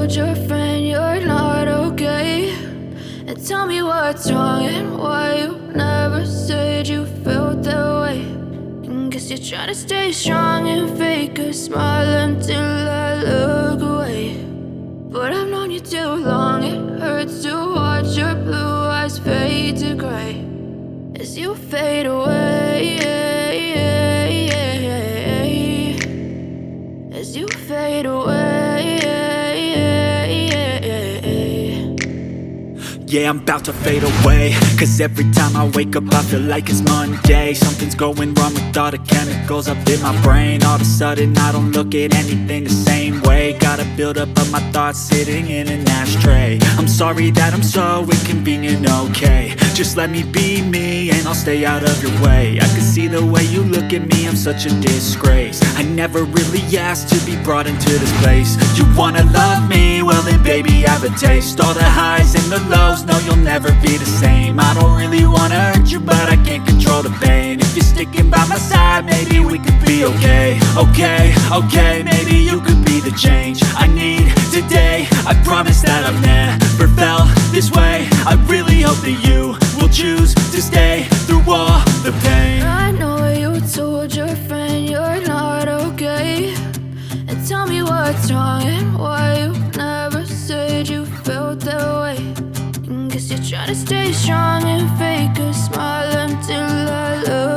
told your friend you're not okay, and tell me what's wrong and why you never said you felt that way. And guess you're trying to stay strong and fake a smile until I look away. But I've known you too long, it hurts to watch your blue eyes fade to gray as you fade away, as you fade away. Yeah, I'm about to fade away, cause every time I wake up I feel like it's Monday. Something's going wrong with all the chemicals up in my brain. All of a sudden I don't look at anything the same way. Got a build up of my thoughts sitting in an ashtray. I'm sorry that I'm so inconvenient, okay. Just let me be me and I'll stay out of your way. I can see the way you look at me, I'm such a disgrace. I never really asked to be brought into this place. You wanna love me? Well then baby have a taste. All the highs and the lows, no you'll never be the same. I don't really wanna hurt you but I can't control the pain. If you're sticking by my side, maybe we could be okay. Okay, maybe you could be the change I need today. I promise that I've never felt this way. I really hope that you will choose to stay through all the pain. I know you told your friend you're not okay, and tell me what's wrong and why you never said you felt that way. And guess you're trying to stay strong and fake a smile until I look